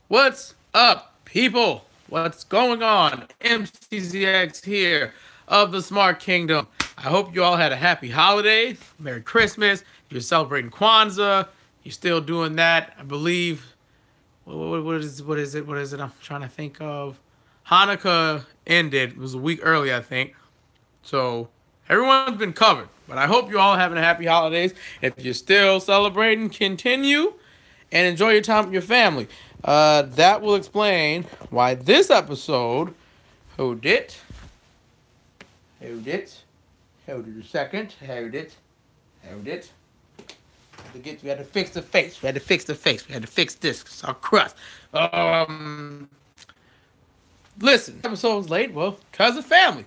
What's up, people? What's going on? MCZX here of the Smart Kingdom. I hope you all had a happy holiday, Merry Christmas. You're celebrating Kwanzaa. You're still doing that, I believe. What is it? I'm trying to think of. Hanukkah ended. It was a week early, I think. So everyone's been covered. But I hope you all having a happy holidays. If you're still celebrating, continue and enjoy your time with your family. That will explain why this episode, hold it a second, hold it. We had to fix the face. We had to fix this. It's our crust. Listen, episode's late. Well, because of family.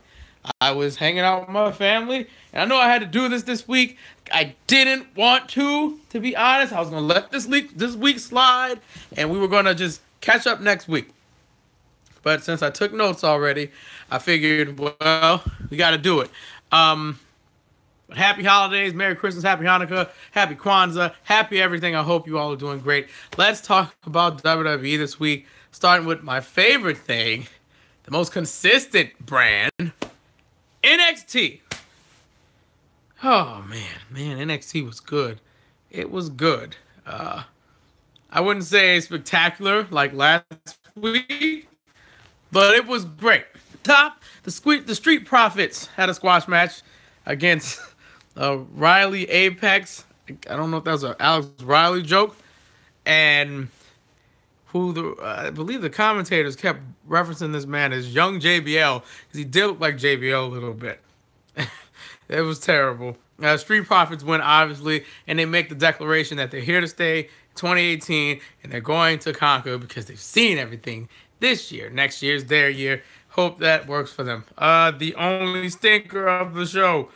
I was hanging out with my family, and I know I had to do this week. I didn't want to be honest. I was gonna let this week slide, and we were gonna just catch up next week. But since I took notes already, I figured, well, we got to do it. Happy holidays, Merry Christmas, Happy Hanukkah, Happy Kwanzaa, happy everything. I hope you all are doing great. Let's talk about WWE this week, starting with my favorite thing, the most consistent brand, NXT. Oh, man, NXT was good. It was good. I wouldn't say spectacular like last week, but it was great. The Street Profits had a squash match against Riley Apex. I don't know if that was an Alex Riley joke. And I believe the commentators kept referencing this man as young JBL, because he did look like JBL a little bit. It was terrible. Street Profits win, obviously, and they make the declaration that they're here to stay 2018, and they're going to conquer because they've seen everything this year. Next year's their year. Hope that works for them. The only stinker of the show,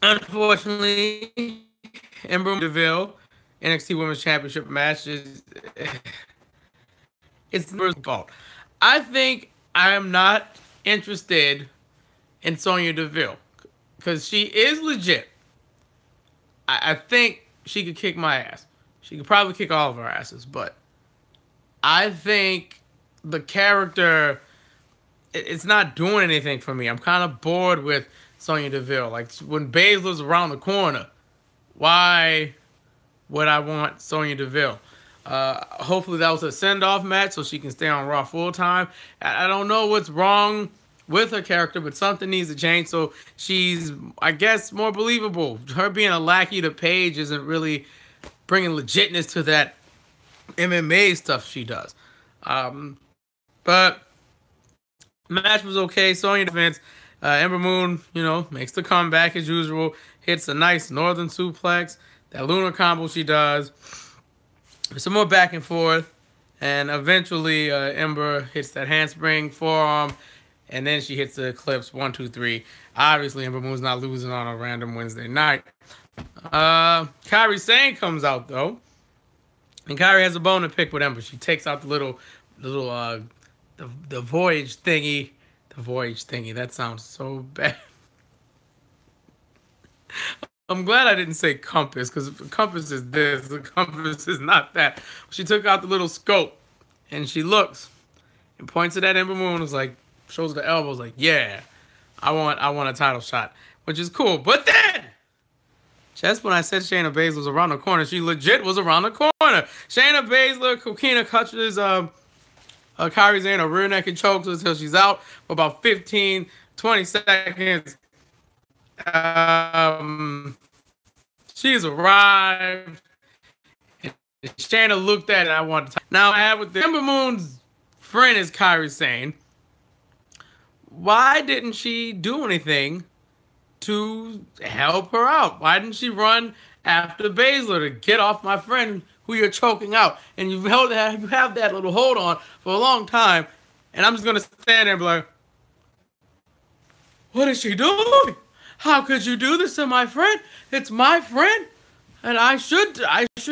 unfortunately, Ember DeVille, NXT Women's Championship match it's the fault. I think I am not interested in Sonya Deville because she is legit. I think she could kick my ass. She could probably kick all of our asses, but I think the character, it's not doing anything for me. I'm kind of bored with Sonya Deville. Like, when Baszler's around the corner, why would I want Sonya Deville? Hopefully that was a send-off match so she can stay on Raw full-time. I don't know what's wrong with her character, but something needs to change so she's, I guess, more believable. Her being a lackey to Paige isn't really bringing legitness to that MMA stuff she does. But match was okay. Sonya defense. Ember Moon, makes the comeback as usual. Hits a nice northern suplex. That lunar combo she does. Some more back and forth. And eventually, Ember hits that handspring forearm. And then she hits the Eclipse 1, 2, 3. Obviously, Ember Moon's not losing on a random Wednesday night. Kairi Sane comes out, though. And Kairi has a bone to pick with Ember. She takes out the little the voyage thingy. The voyage thingy. That sounds so bad. I'm glad I didn't say compass, because compass is this. The compass is not that. She took out the little scope, and she looks and points at that Ember Moon. Was like, shows the elbows, like, yeah, I want a title shot, which is cool. But then, just when I said Shayna Baszler was around the corner, she legit was around the corner. Shayna Baszler, Coquina catches Kairi Sane a rear naked chokes until she's out for about 15, 20 seconds. She's arrived. And Shayna looked at it. I wanted to. Now I have with the Ember Moon's friend is Kairi Sane. Why didn't she do anything to help her out? Why didn't she run after Baszler to get off my friend who you're choking out? And you have that little hold on for a long time, and I'm just gonna stand there and be like, what is she doing? How could you do this to my friend? It's my friend, and I should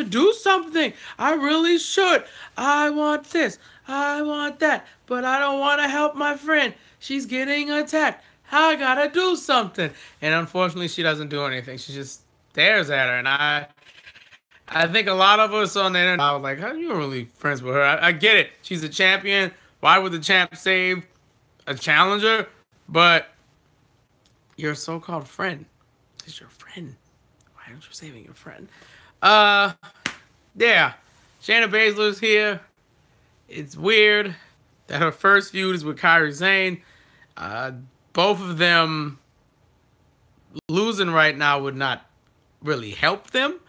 do something. I really should. I want this. I want that. But I don't want to help my friend. She's getting attacked. I gotta do something. And unfortunately, she doesn't do anything. She just stares at her, and I I think a lot of us on the internet, I was like, how are you really friends with her? I get it. She's a champion. Why would the champ save a challenger? But your so-called friend is your friend. Why aren't you saving your friend? Yeah. Shayna Baszler's here. It's weird that her first feud is with Kairi Sane. Both of them losing right now would not really help them.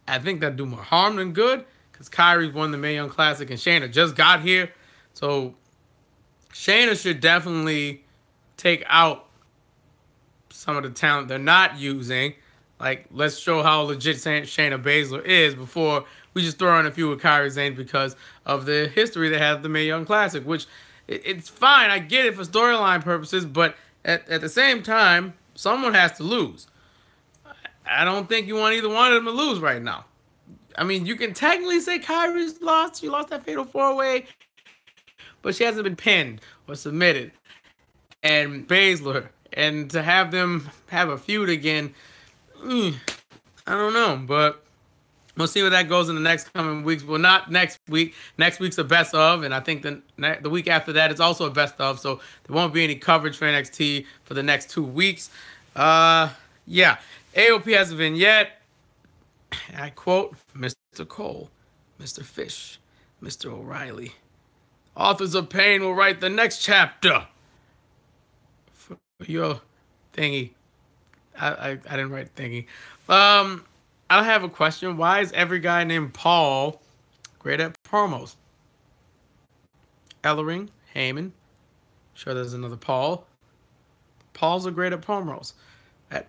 I think that'd do more harm than good because Kairi won the Mae Young Classic and Shayna just got here. So Shayna should definitely take out some of the talent they're not using. Like, let's show how legit Shayna Baszler is before we just throw in a few with Kairi Sane because of the history they have the Mae Young Classic, which it's fine. I get it for storyline purposes, but at the same time, someone has to lose. I don't think you want either one of them to lose right now. I mean, you can technically say Kairi's lost. She lost that fatal 4-way, but she hasn't been pinned or submitted. And Baszler, and to have them have a feud again, I don't know, but we'll see where that goes in the next coming weeks. Well, not next week. Next week's a best of, and I think the week after that is also a best of, so there won't be any coverage for NXT for the next 2 weeks. Yeah, AOP hasn't been yet. I quote Mr. Cole, Mr. Fish, Mr. O'Reilly. Authors of Pain will write the next chapter for your thingy. I didn't write thingy. I have a question. Why is every guy named Paul great at promos? Ellering, Heyman. Sure, there's another Paul. Pauls are great at promos. I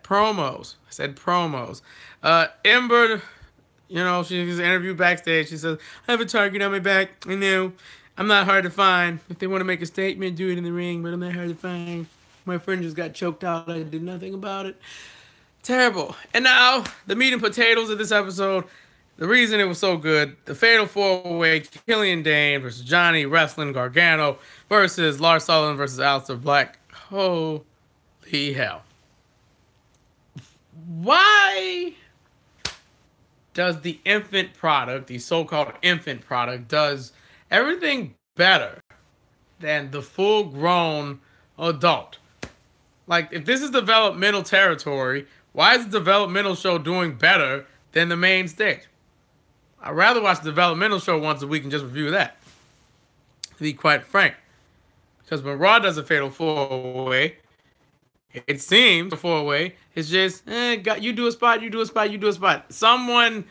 said promos. Ember, you know, she was interviewed backstage. She says, I have a target on my back. I know. I'm not hard to find. If they want to make a statement, do it in the ring, but I'm not hard to find. My friend just got choked out. I did nothing about it. Terrible. And now, the meat and potatoes of this episode, the reason it was so good, the Fatal 4-Way, Killian Dane versus Johnny Wrestling Gargano versus Lars Sullivan versus Aleister Black. Holy hell. Why does the infant product, the so-called infant product, does everything better than the full-grown adult? Like, if this is developmental territory, why is the developmental show doing better than the main stage? I'd rather watch the developmental show once a week and just review that, to be quite frank. Because when Raw does a Fatal 4-Way, it seems a 4-Way, it's just, you do a spot, you do a spot, you do a spot. Someone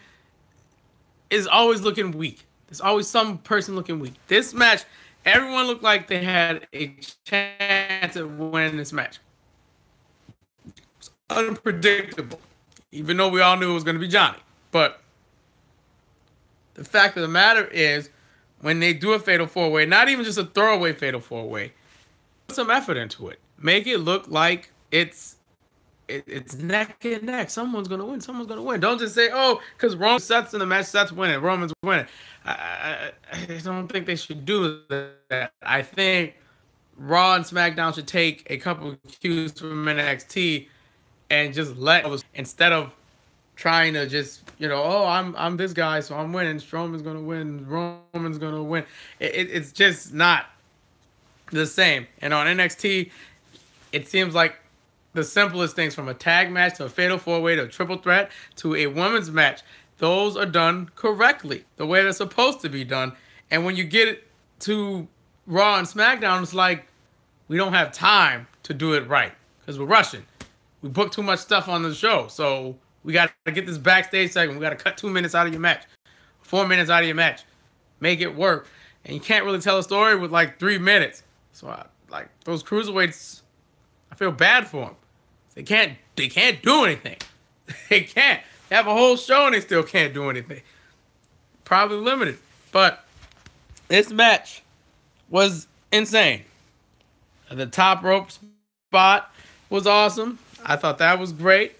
is always looking weak. There's always some person looking weak. This match, everyone looked like they had a chance at winning this match. It's unpredictable, even though we all knew it was going to be Johnny. But the fact of the matter is, when they do a Fatal 4-Way, not even just a throwaway Fatal 4-Way, put some effort into it. Make it look like it's neck and neck. Someone's going to win. Someone's going to win. Don't just say, oh, because Roman Seth's in the match, Seth's winning. Roman's winning. I don't think they should do that. I think Raw and SmackDown should take a couple of cues from NXT and just instead of trying to just, oh, I'm this guy, so I'm winning. Strowman's going to win. Roman's going to win. It's just not the same. And on NXT, it seems like the simplest things, from a tag match to a Fatal 4-Way to a triple threat to a women's match, those are done correctly, the way they're supposed to be done. And when you get it to Raw and SmackDown, it's like we don't have time to do it right because we're rushing. We booked too much stuff on the show, so we got to get this backstage segment. We got to cut 2 minutes out of your match, 4 minutes out of your match, make it work. And you can't really tell a story with like 3 minutes. So those cruiserweights, I feel bad for them. They can't do anything. They can't. They have a whole show and they still can't do anything. Probably limited. But this match was insane. The top rope spot was awesome. I thought that was great.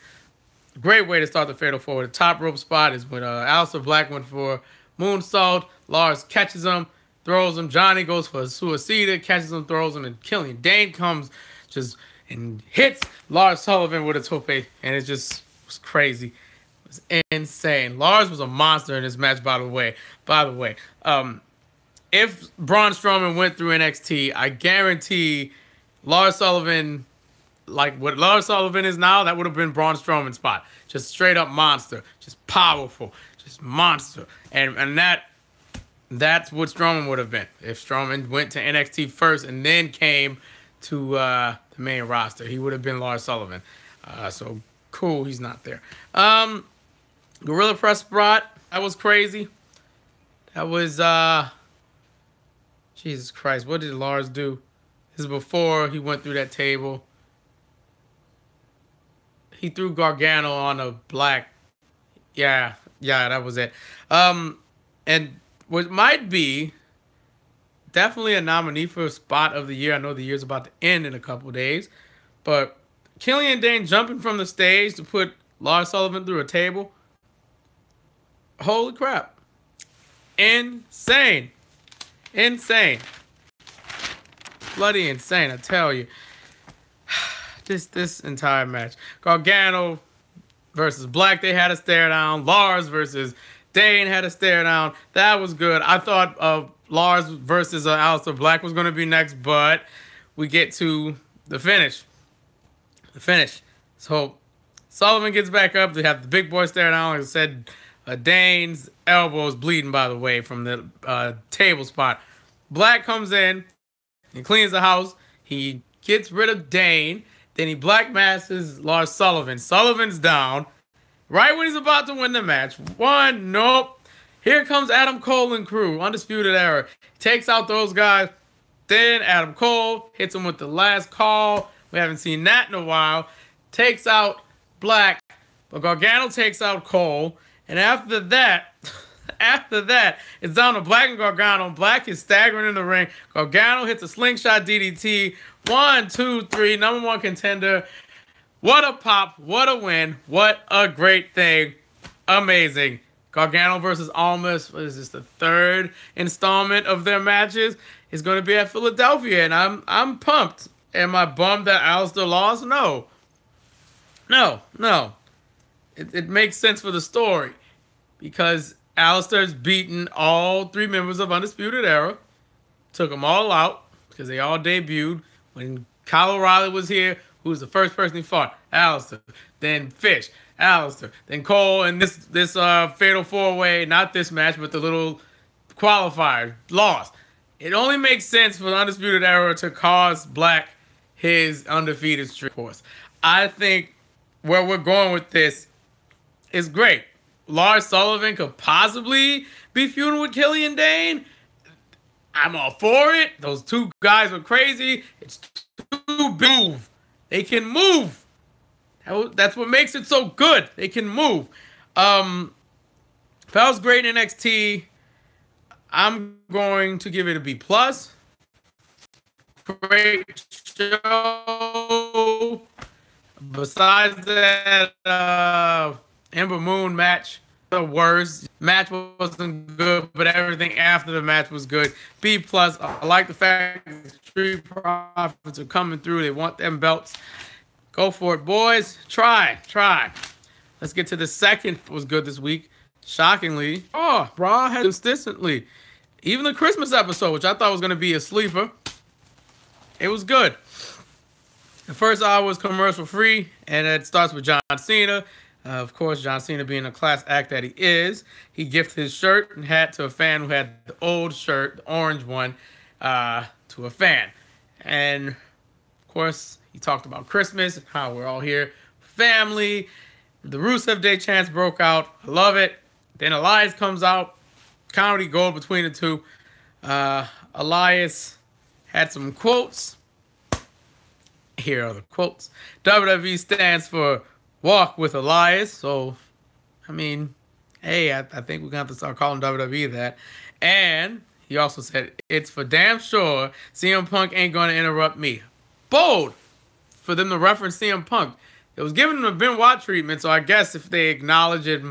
Great way to start the Fatal 4-Way. The top rope spot is when Aleister Black went for moonsault. Lars catches him, throws him. Johnny goes for a suicida, catches him, throws him, and Killian Dane comes and hits Lars Sullivan with a tope, and it just was crazy. was insane. Lars was a monster in this match, by the way. If Braun Strowman went through NXT, I guarantee Lars Sullivan, like what Lars Sullivan is now, that would have been Braun Strowman's spot. Just straight up monster, just powerful, just monster, and that's what Strowman would have been if Strowman went to NXT first and then came to the main roster. He would have been Lars Sullivan. So cool, he's not there. Gorilla Press Spot, that was crazy. That was Jesus Christ, what did Lars do? This is before he went through that table. He threw Gargano on a black. Yeah, that was it. And what might be definitely a nominee for Spot of the Year. I know the year's about to end in a couple days, but Killian Dane jumping from the stage to put Lars Sullivan through a table. Holy crap. Insane. Insane. Bloody insane, I tell you. This entire match. Gargano versus Black, they had a stare down. Lars versus Dane had a stare down. That was good. I thought Lars versus Aleister Black was going to be next, but we get to the finish. So Sullivan gets back up. They have the big boy stare down. Like I said, Dane's elbow is bleeding, by the way, from the table spot. Black comes in and cleans the house. He gets rid of Dane. Then he black masses Lars Sullivan. Sullivan's down. Right when he's about to win the match. Nope. Here comes Adam Cole and crew. Undisputed Era. Takes out those guys. Then Adam Cole hits him with the last call. We haven't seen that in a while. Takes out Black. But Gargano takes out Cole. And after that, it's down to Black and Gargano. Black is staggering in the ring. Gargano hits a slingshot DDT. 1, 2, 3. Number one contender. What a pop. What a win. What a great thing. Amazing. Gargano versus Almas. What is this? The third installment of their matches is going to be at Philadelphia. And I'm pumped. Am I bummed that Aleister lost? No. It makes sense for the story. Because Aleister's beaten all 3 members of Undisputed Era. Took them all out. Because they all debuted. When Kyle O'Reilly was here, who was the first person he fought? Aleister. Then Fish. Aleister. Then Cole. And this fatal 4-way. Not this match, but the little qualifier. Lost. It only makes sense for the Undisputed Era to cost Black his undefeated streak. Of course. I think where we're going with this is great. Lars Sullivan could possibly be feuding with Killian Dane. I'm all for it. Those two guys were crazy. It's too big. They can move. That's what makes it so good. They can move. That was great in NXT. I'm going to give it a B+. Great show. Besides that, Ember Moon match, the worst. Match wasn't good, but everything after the match was good. B+. I like the fact that the Street Profits are coming through. They want them belts. Go for it, boys. Try. Let's get to the second. Was good this week. Shockingly, Raw had consistently. Even the Christmas episode, which I thought was going to be a sleeper, it was good. The first hour was commercial free, and it starts with John Cena. Of course, John Cena being a class act that he is, he gifted his shirt and hat to a fan who had the old shirt, the orange one, to a fan. And, of course, he talked about Christmas and how we're all here, family. The Rusev Day chants broke out. I love it. Then Elias comes out. Comedy gold between the two. Elias had some quotes. Here are the quotes. WWE stands for Walk with Elias. So, I mean, hey, I think we're going to have to start calling WWE that. And he also said, it's for damn sure CM Punk ain't going to interrupt me. Bold for them to reference CM Punk. It was giving them a Benoit treatment, so I guess if they acknowledge it,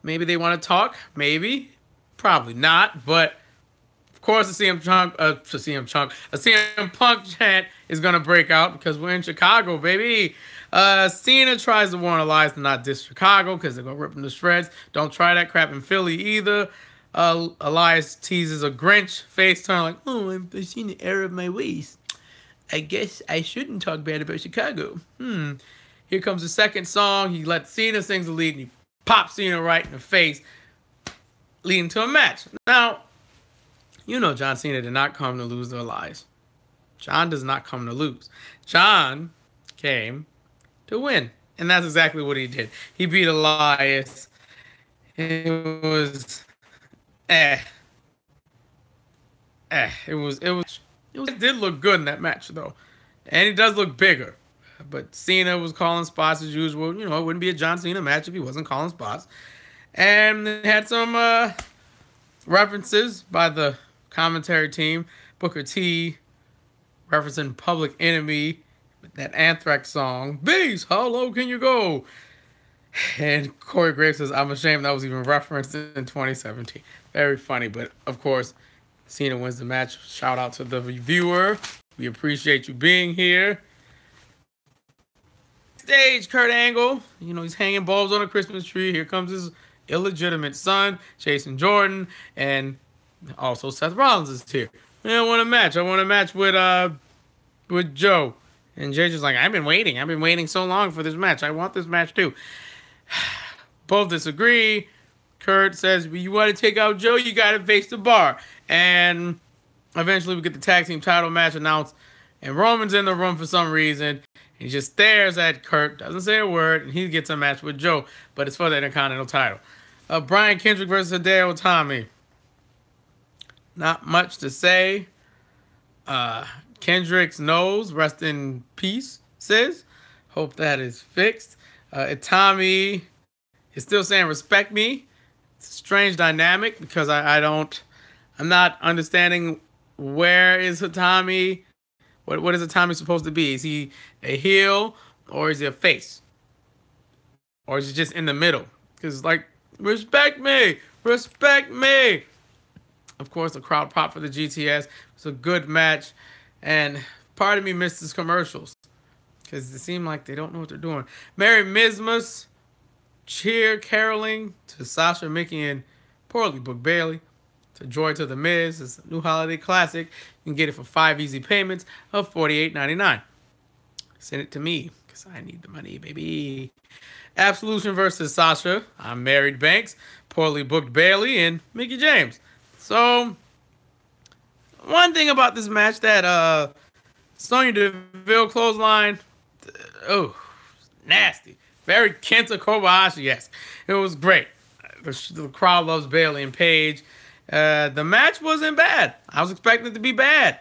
maybe they want to talk. Maybe. Probably not. But, of course, a CM Punk chant is going to break out because we're in Chicago, baby. Cena tries to warn Elias to not diss Chicago because they're going to rip him to shreds. Don't try that crap in Philly either. Elias teases a Grinch face turn like, oh, I've seen the error of my ways. I guess I shouldn't talk bad about Chicago. Here comes the second song. He lets Cena sing the lead and he pops Cena right in the face, leading to a match. Now, you know John Cena did not come to lose to Elias. John does not come to lose. John came to win. And that's exactly what he did. He beat Elias. It was It did look good in that match though. And he does look bigger. But Cena was calling spots as usual. You know, it wouldn't be a John Cena match if he wasn't calling spots. And it had some references by the commentary team. Booker T referencing Public Enemy, that Anthrax song. Beast, how low can you go? And Corey Graves says, I'm ashamed that was even referenced in 2017. Very funny, but of course, Cena wins the match. Shout out to the viewer. We appreciate you being here. Stage, Kurt Angle. You know, he's hanging bulbs on a Christmas tree. Here comes his illegitimate son, Jason Jordan, and also Seth Rollins is here. I want a match. I want a match with Joe. And Jay's just like, I've been waiting so long for this match. I want this match too. Both disagree. Kurt says, well, you want to take out Joe, you got to face the bar. And eventually we get the tag team title match announced. And Roman's in the room for some reason. He just stares at Kurt, doesn't say a word, and he gets a match with Joe. But it's for the Intercontinental title. Brian Kendrick versus Hideo Itami. Not much to say. Kendrick's nose, rest in peace, says. Hope that is fixed. Itami is still saying respect me. It's a strange dynamic because I'm not understanding where is Itami. What is Itami supposed to be? Is he a heel or is he a face? Or is he just in the middle? Because like, respect me, respect me. Of course, the crowd pop for the GTS. It's a good match. And part of me missed his commercials because it seemed like they don't know what they're doing. Merry Mizmas, cheer caroling to Sasha, Mickey, and poorly booked Bailey. To Joy to the Miz. It's a new holiday classic. You can get it for 5 easy payments of $48.99. Send it to me because I need the money, baby. Absolution versus Sasha. I'm Married Banks. Poorly booked Bailey and Mickey James. So, one thing about this match that Sonya Deville clothesline, oh, nasty. Very Kenta Kobayashi-esque. It was great. The crowd loves Bailey and Paige. The match wasn't bad. I was expecting it to be bad.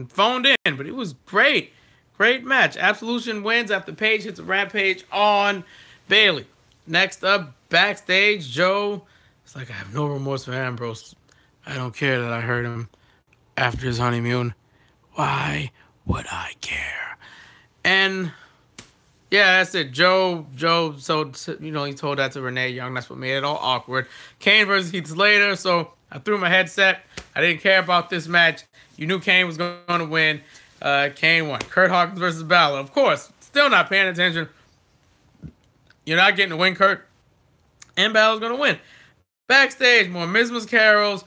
Phoned in, but it was great. Great match. Absolution wins after Paige hits a rampage on Bailey. Next up, backstage, Joe. It's like, I have no remorse for Ambrose. I don't care that I hurt him after his honeymoon. Why would I care? And yeah, that's it. Joe, so, you know, he told that to Renee Young. That's what made it all awkward. Kane versus Heath Slater. So I threw my headset. I didn't care about this match. You knew Kane was going to win. Kane won. Kurt Hawkins versus Balor. Of course, still not paying attention. You're not getting to win, Kurt. And Balor's going to win. Backstage, more Mizmas carols.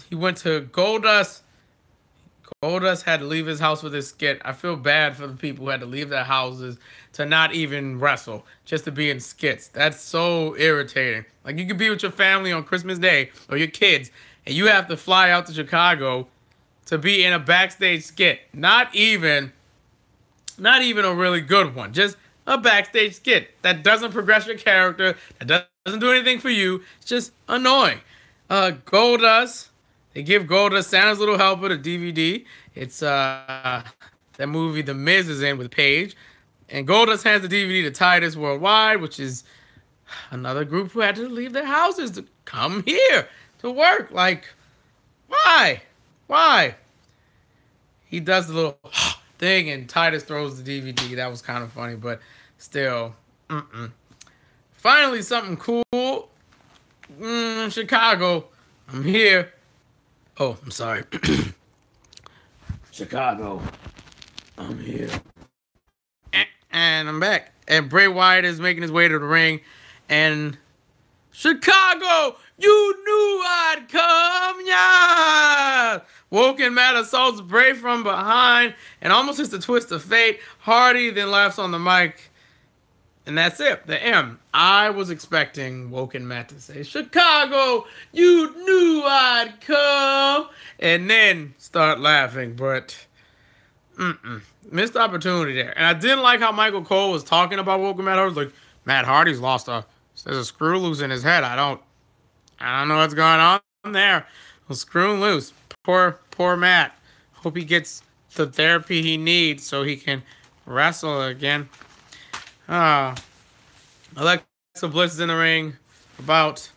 He went to Goldust. Goldust had to leave his house for this skit. I feel bad for the people who had to leave their houses to not even wrestle, just to be in skits. That's so irritating. Like, you could be with your family on Christmas Day, or your kids, and you have to fly out to Chicago to be in a backstage skit. Not even a really good one. Just a backstage skit that doesn't progress your character, that doesn't do anything for you. It's just annoying. Goldust. They give Goldust Santa's Little Helper, the DVD. It's that movie The Miz is in with Paige. And Goldust hands the DVD to Titus Worldwide, which is another group who had to leave their houses to come here to work. Like, why? Why? He does the little thing and Titus throws the DVD. That was kind of funny, but still. Finally, something cool. Chicago. I'm here. Oh, I'm sorry. Chicago. I'm here. And I'm back. And Bray Wyatt is making his way to the ring. And Chicago, you knew I'd come, yeah! Woken Matt assaults Bray from behind and almost hits the twist of fate. Hardy then laughs on the mic. And that's it, the M. I was expecting Woken Matt to say, Chicago, you knew I'd come. And then start laughing, but missed opportunity there. And I didn't like how Michael Cole was talking about Woken Matt Hardy. Like, Matt Hardy's lost there's a screw loose in his head. I don't know what's going on there. Well, screw loose. Poor Matt. Hope he gets the therapy he needs so he can wrestle again. Alexa Bliss is in the ring about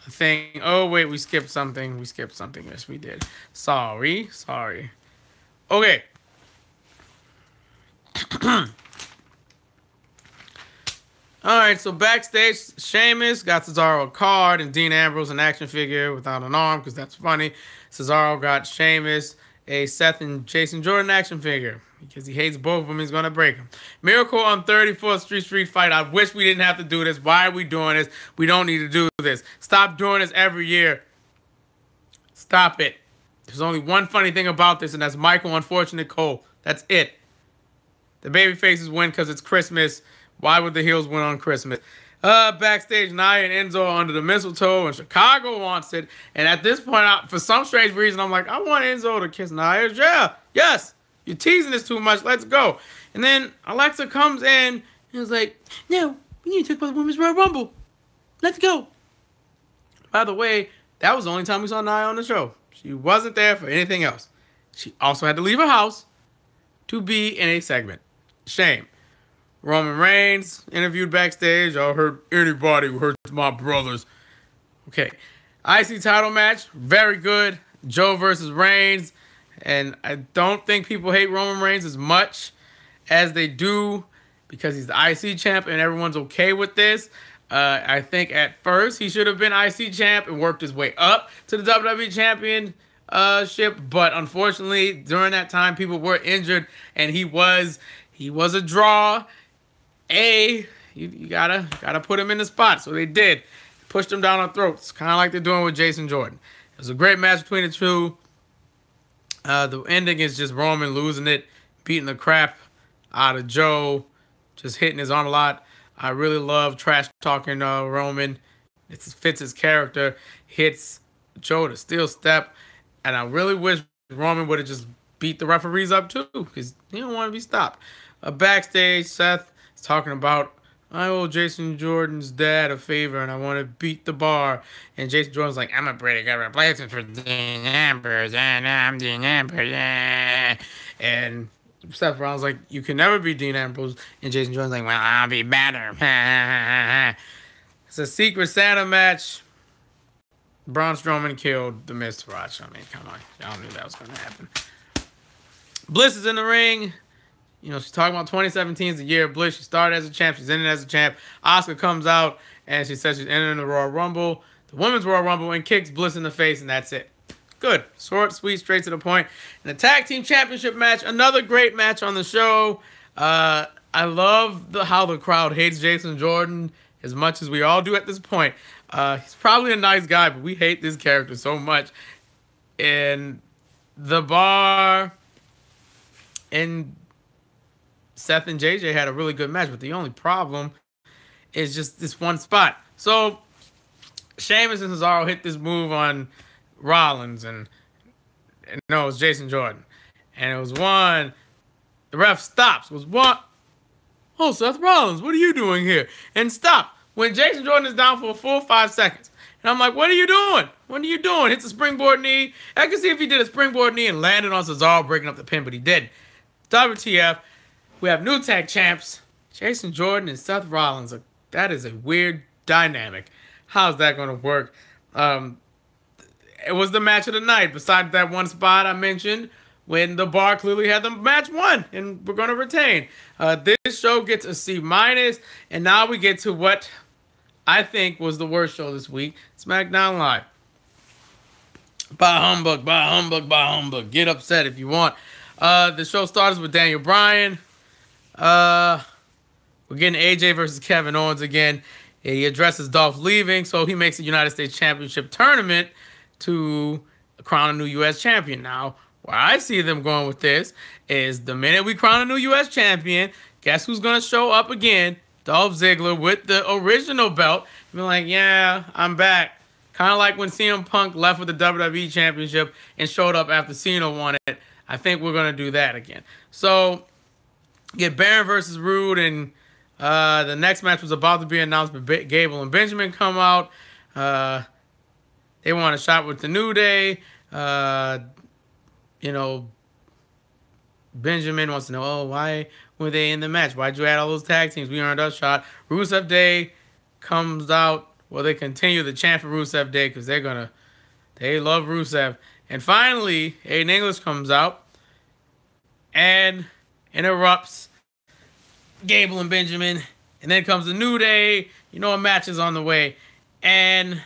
a thing. Oh, wait, we skipped something. Yes, we did. Sorry. Okay. Alright, so backstage, Sheamus got Cesaro a card and Dean Ambrose an action figure without an arm, because that's funny. Cesaro got Sheamus a Seth and Jason Jordan action figure because he hates both of them. He's going to break them. Miracle on 34th Street fight. I wish we didn't have to do this. Why are we doing this? We don't need to do this. Stop doing this every year. Stop it. There's only one funny thing about this, and that's Michael Unfortunate Cole. That's it. The babyfaces win because it's Christmas. Why would the heels win on Christmas? Backstage, Nia and Enzo are under the mistletoe, and Chicago wants it. And at this point, for some strange reason, I'm like, I want Enzo to kiss Nia. Yeah, yes. You're teasing this too much. Let's go. And then Alexa comes in and is like, no, we need to talk about the Women's Royal Rumble. Let's go. By the way, that was the only time we saw Nia on the show. She wasn't there for anything else. She also had to leave her house to be in a segment. Shame. Roman Reigns interviewed backstage. I heard anybody who hurts my brothers. Okay. IC title match. Very good. Joe versus Reigns. And I don't think people hate Roman Reigns as much as they do because he's the IC champ and everyone's okay with this. I think at first he should have been IC champ and worked his way up to the WWE championship. But unfortunately, during that time, people were injured and he was a draw. You gotta put him in the spot. So they did. Pushed him down our throats. Kind of like they're doing with Jason Jordan. It was a great match between the two. The ending is just Roman losing it, beating the crap out of Joe, just hitting his arm a lot. I really love trash talking Roman. It fits his character. Hits Joe to steel step. And I really wish Roman would have just beat the referees up too, because he don't want to be stopped. Backstage, Seth is talking about, I owe Jason Jordan's dad a favor and I want to beat the bar. And Jason Jordan's like, I'm a pretty good replacement for Dean Ambrose, and I'm Dean Ambrose. Yeah. And Seth Rollins like, you can never be Dean Ambrose. And Jason Jordan's like, well, I'll be better. It's a Secret Santa match. Braun Strowman killed the Miztourage. I mean, come on. Y'all knew that was going to happen. Bliss is in the ring. You know, she's talking about 2017 is the year of Bliss. She started as a champ. She's in it as a champ. Asuka comes out, and she says she's entering the Royal Rumble, the Women's Royal Rumble, and kicks Bliss in the face, and that's it. Good. Short, sweet, straight to the point. And the Tag Team Championship match, another great match on the show. I love how the crowd hates Jason Jordan as much as we all do at this point. He's probably a nice guy, but we hate this character so much. And the Bar and Seth and JJ had a really good match, but the only problem is just this one spot. So Sheamus and Cesaro hit this move on Rollins, and no, it was Jason Jordan. And it was one, the ref stops. It was one, oh, Seth Rollins, what are you doing here? And stop. When Jason Jordan is down for a full 5 seconds. And I'm like, what are you doing? What are you doing? Hits a springboard knee. I can see if he did a springboard knee and landed on Cesaro, breaking up the pin, but he didn't. WTF. We have new tag champs, Jason Jordan and Seth Rollins. That is a weird dynamic. How's that going to work? It was the match of the night, besides that one spot I mentioned, when the Bar clearly had the match won, and we're going to retain. This show gets a C-, and now we get to what I think was the worst show this week, SmackDown Live. Bah humbug, bah humbug, bah humbug. Get upset if you want. The show starts with Daniel Bryan. We're getting AJ versus Kevin Owens again. He addresses Dolph leaving, so he makes the United States Championship tournament to crown a new U.S. champion. Now, where I see them going with this is the minute we crown a new U.S. champion, guess who's going to show up again? Dolph Ziggler with the original belt. Be like, yeah, I'm back. Kind of like when CM Punk left with the WWE Championship and showed up after Cena won it. I think we're going to do that again. So, get Baron versus Rude, and the next match was about to be announced, but Gable and Benjamin come out. They want a shot with the New Day. You know, Benjamin wants to know, oh, why were they in the match? Why'd you add all those tag teams? We earned our shot. Rusev Day comes out. Well, they continue the chant for Rusev Day because they love Rusev. And finally, Aiden English comes out and interrupts Gable and Benjamin. And then comes the New Day. You know, a match is on the way. And,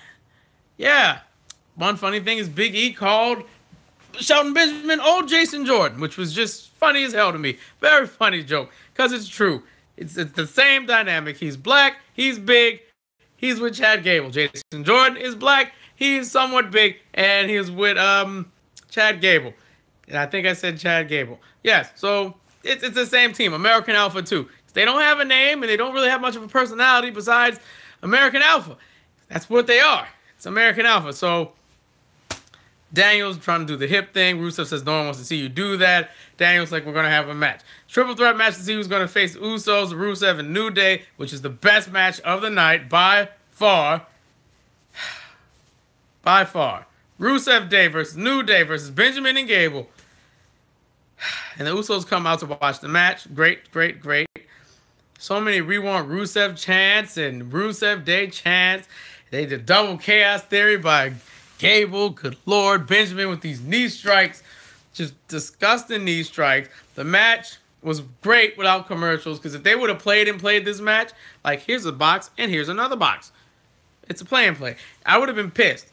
yeah, one funny thing is Big E called Shelton Benjamin old Jason Jordan, which was just funny as hell to me. Very funny joke, because it's true. It's the same dynamic. He's black, he's big, he's with Chad Gable. Jason Jordan is black, he's somewhat big, and he's with Chad Gable. And I think I said Chad Gable. Yes, so it's the same team, American Alpha 2. They don't have a name, and they don't really have much of a personality besides American Alpha. That's what they are. It's American Alpha. So Daniel's trying to do the hip thing. Rusev says no one wants to see you do that. Daniel's like, we're going to have a match. Triple threat match to see who's going to face the Usos, Rusev, and New Day, which is the best match of the night by far. By far. Rusev Day versus New Day versus Benjamin and Gable. And the Usos come out to watch the match. Great, great, great. So many We Want Rusev chants and Rusev Day chants. They did double chaos theory by Gable. Good Lord. Benjamin with these knee strikes. Just disgusting knee strikes. The match was great without commercials, because if they would have played this match, like, here's a box and here's another box. It's a play and play. I would have been pissed.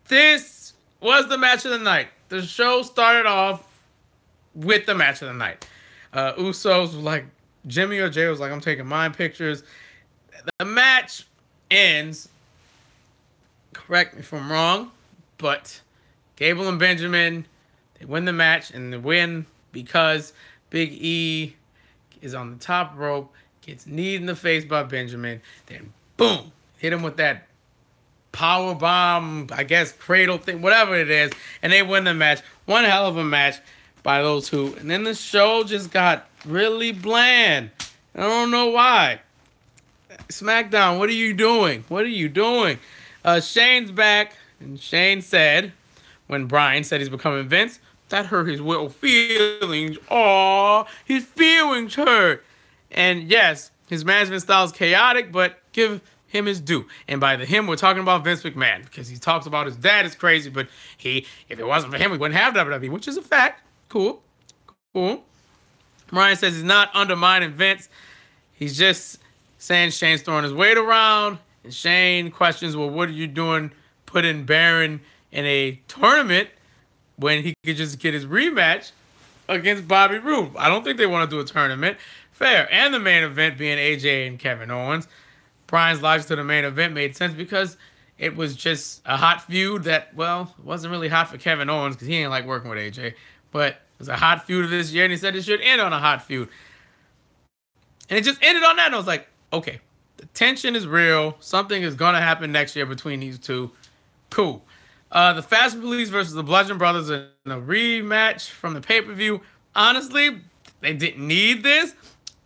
This was the match of the night. The show started off with the match of the night. Usos was like, Jimmy or Jay was like, I'm taking mine pictures. The match ends, correct me if I'm wrong, but Gable and Benjamin, they win the match, and they win because Big E is on the top rope, gets kneed in the face by Benjamin, then boom, hit him with that power bomb, I guess cradle thing, whatever it is, and they win the match. One hell of a match by those two. And then the show just got really bland. I don't know why. SmackDown, what are you doing? What are you doing? Shane's back, and Shane said, when Brian said he's becoming Vince, that hurt his little feelings. Aw, his feelings hurt. And yes, his management style is chaotic, but give him his due. And by the him, we're talking about Vince McMahon, because he talks about his dad is crazy, but if it wasn't for him, we wouldn't have WWE, which is a fact. Cool. Cool. Brian says he's not undermining Vince. He's just saying Shane's throwing his weight around. And Shane questions, well, what are you doing putting Baron in a tournament when he could just get his rematch against Bobby Roode? I don't think they want to do a tournament. Fair. And the main event being AJ and Kevin Owens. Brian's logic to the main event made sense because it was just a hot feud that, well, wasn't really hot for Kevin Owens because he ain't like working with AJ. But it was a hot feud of this year, and he said it should end on a hot feud. And it just ended on that, and I was like, okay, the tension is real. Something is going to happen next year between these two. Cool. The Fashion Police versus the Bludgeon Brothers in a rematch from the pay-per-view. Honestly, they didn't need this.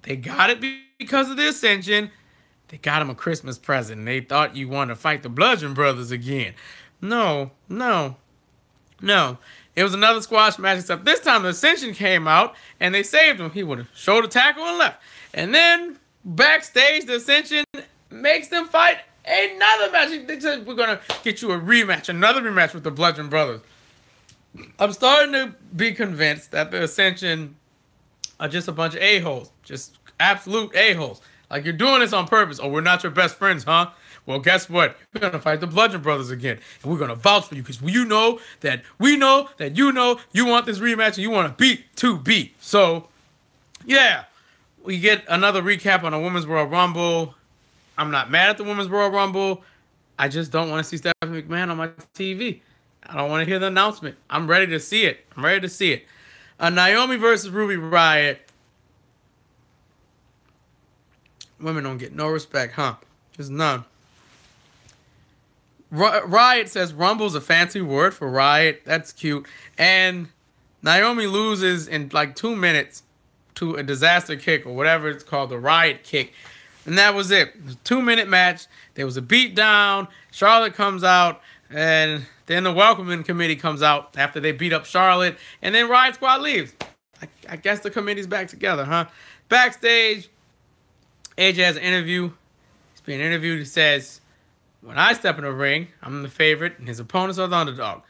They got it because of the Ascension. They got him a Christmas present. They thought you wanted to fight the Bludgeon Brothers again. No. It was another squash match, except this time the Ascension came out and they saved him. He would have showed a tackle and left. And then backstage, the Ascension makes them fight another match. They said, we're going to get you a rematch, another rematch with the Bludgeon Brothers. I'm starting to be convinced that the Ascension are just a bunch of a-holes. Just absolute a-holes. Like, you're doing this on purpose. Oh, we're not your best friends, huh? Well, guess what? We're going to fight the Bludgeon Brothers again. And we're going to vouch for you because you know that we know that you want this rematch and you want to beat 2B. So, yeah. We get another recap on the Women's Royal Rumble. I'm not mad at the Women's Royal Rumble. I just don't want to see Stephanie McMahon on my TV. I don't want to hear the announcement. I'm ready to see it. I'm ready to see it. Naomi versus Ruby Riott. Women don't get no respect, huh? There's none. Riott says Rumble's a fancy word for riot. That's cute. And Naomi loses in like 2 minutes to a disaster kick or whatever it's called, the riot kick. And that was it. It was a 2-minute match. There was a beatdown. Charlotte comes out. And then the welcoming committee comes out after they beat up Charlotte. And then Riot Squad leaves. I guess the committee's back together, huh? Backstage, AJ has an interview. He's being interviewed. He says, when I step in the ring, I'm the favorite, and his opponents are the underdog.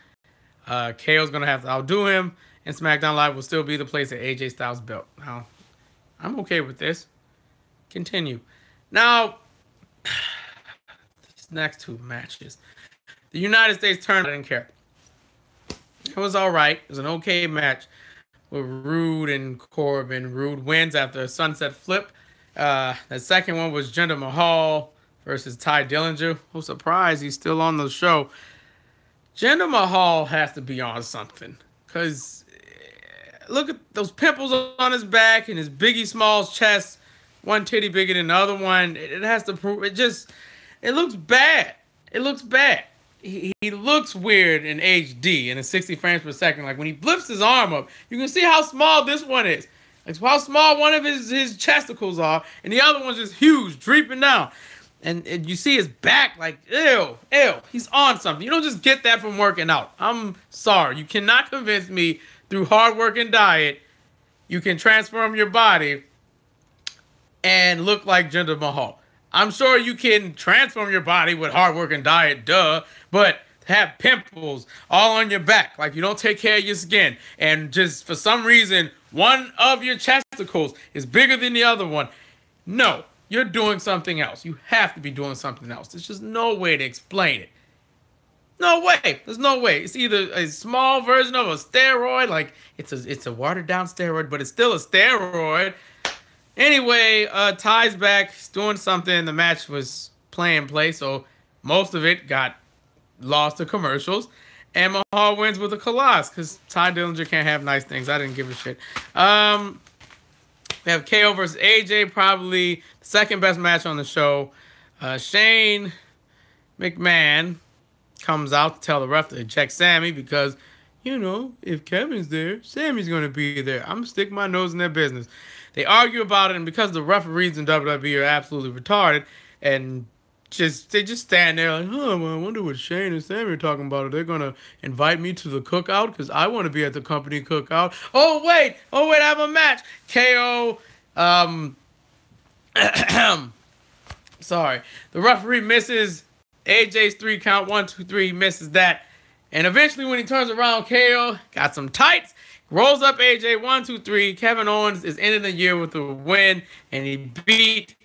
KO's going to have to outdo him, and SmackDown Live will still be the place at AJ Styles' belt. Now, I'm okay with this. Continue. Now, these next 2 matches. The United States tournament, I didn't care. It was all right. It was an okay match with Rude and Corbin. Rude wins after a sunset flip. The second one was Jinder Mahal versus Ty Dillinger. Oh, surprise, he's still on the show. Jinder Mahal has to be on something. Because look at those pimples on his back and his Biggie Smalls chest. One titty bigger than the other one. It has to prove, it looks bad. It looks bad. He looks weird in HD in a 60 frames per second. Like when he lifts his arm up, you can see how small this one is. Like how small one of his chesticles are, and the other one's just huge, drooping down. And you see his back, like, ew, he's on something. You don't just get that from working out. I'm sorry. You cannot convince me through hard work and diet you can transform your body and look like Jinder Mahal. I'm sure you can transform your body with hard work and diet, duh, but have pimples all on your back, like you don't take care of your skin, and just for some reason, one of your chesticles is bigger than the other one. No, you're doing something else. You have to be doing something else. There's just no way to explain it. No way. There's no way. It's either a small version of a steroid, like it's a watered down steroid, but it's still a steroid. Anyway, Ty's back. He's doing something. The match was play, so most of it got lost to commercials. And Mahal wins with a Colossus because Ty Dillinger can't have nice things. I didn't give a shit. We have KO versus AJ, probably the second best match on the show. Shane McMahon comes out to tell the ref to check Sammy because, you know, if Kevin's there, Sammy's going to be there. I'm going to stick my nose in their business. They argue about it, and because the referees in WWE are absolutely retarded, and they just stand there like, oh, well, I wonder what Shane and Sammy are talking about. Are they going to invite me to the cookout? Because I want to be at the company cookout. Oh, wait, I have a match. KO, sorry. The referee misses AJ's 3 count, 1, 2, 3, he misses that. And eventually when he turns around, KO got some tights, rolls up AJ, 1, 2, 3. Kevin Owens is ending the year with a win, and he beat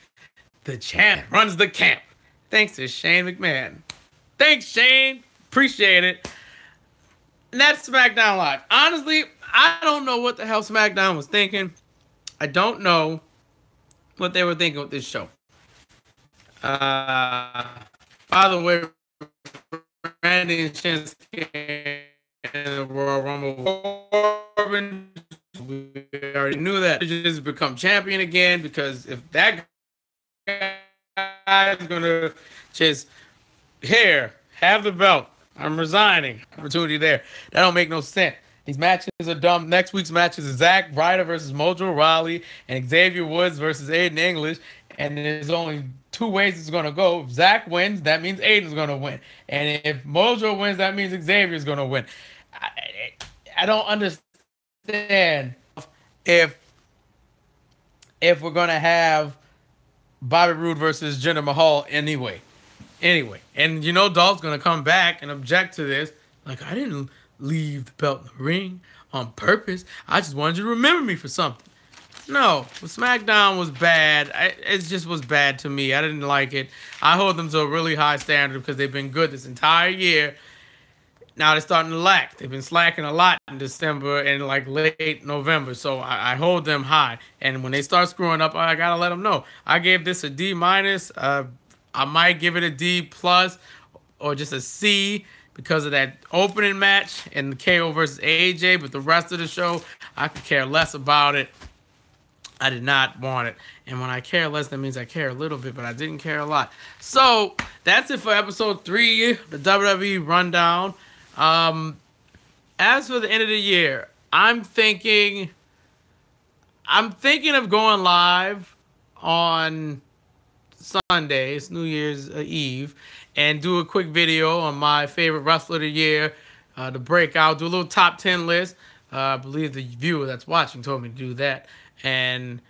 the champ, runs the camp. Thanks to Shane McMahon. Thanks, Shane. Appreciate it. And that's SmackDown Live. Honestly, I don't know what the hell SmackDown was thinking. I don't know what they were thinking with this show. By the way, Randy and Shinsuke in the Royal Rumble. We already knew that. He just become champion again, because if that guy is going to just, here, have the belt. I'm resigning. Opportunity there. That don't make no sense. These matches are dumb. Next week's matches is Zack Ryder versus Mojo Rawley and Xavier Woods versus Aiden English. And there's only 2 ways it's going to go. If Zack wins, that means Aiden's going to win. And if Mojo wins, that means Xavier's going to win. I don't understand if we're going to have Bobby Roode versus Jinder Mahal anyway. And you know Dolph's going to come back and object to this. Like, I didn't leave the belt in the ring on purpose. I just wanted you to remember me for something. No, SmackDown was bad. It just was bad to me. I didn't like it. I hold them to a really high standard because they've been good this entire year. now they're starting to lack. They've been slacking a lot in December and like late November. So I hold them high. And when they start screwing up, I gotta let them know. I gave this a D minus. I might give it a D plus or just a C because of that opening match and the KO versus AJ. But the rest of the show, I could care less about it. I did not want it. And when I care less, that means I care a little bit, but I didn't care a lot. So that's it for episode 3, the WWE Rundown. As for the end of the year, I'm thinking of going live on Sunday, it's New Year's Eve, and do a quick video on my favorite wrestler of the year, the breakout, do a little top 10 list. I believe the viewer that's watching told me to do that. And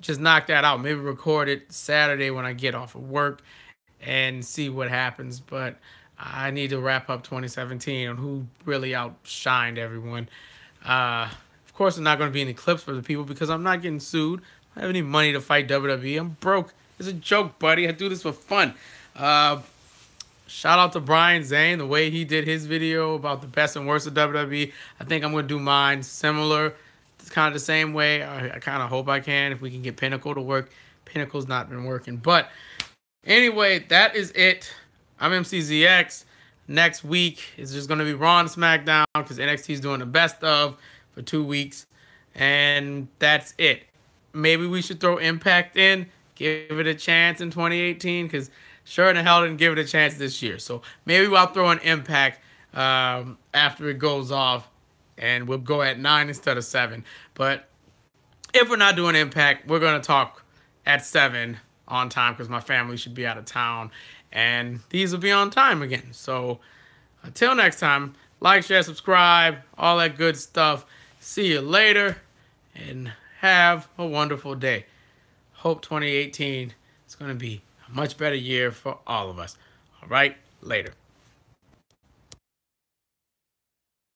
just knock that out. Maybe record it Saturday when I get off of work and see what happens. But I need to wrap up 2017 on who really outshined everyone. Of course, I'm not going to be any clips for the people because I'm not getting sued. I don't have any money to fight WWE. I'm broke. It's a joke, buddy. I do this for fun. Shout out to Brian Zane, the way he did his video about the best and worst of WWE. I think I'm going to do mine similar. It's kind of the same way. I kind of hope I can if we can get Pinnacle to work. Pinnacle's not been working. But anyway, that is it. I'm MCZX. Next week is just going to be Raw and SmackDown because NXT is doing the best of for 2 weeks. And that's it. Maybe we should throw Impact in, give it a chance in 2018 because sure the hell didn't give it a chance this year. So maybe I'll throw an Impact after it goes off. And we'll go at 9 instead of 7. But if we're not doing Impact, we're going to talk at 7 on time because my family should be out of town. And these will be on time again. So until next time, like, share, subscribe, all that good stuff. See you later and have a wonderful day. Hope 2018 is going to be a much better year for all of us. All right, later.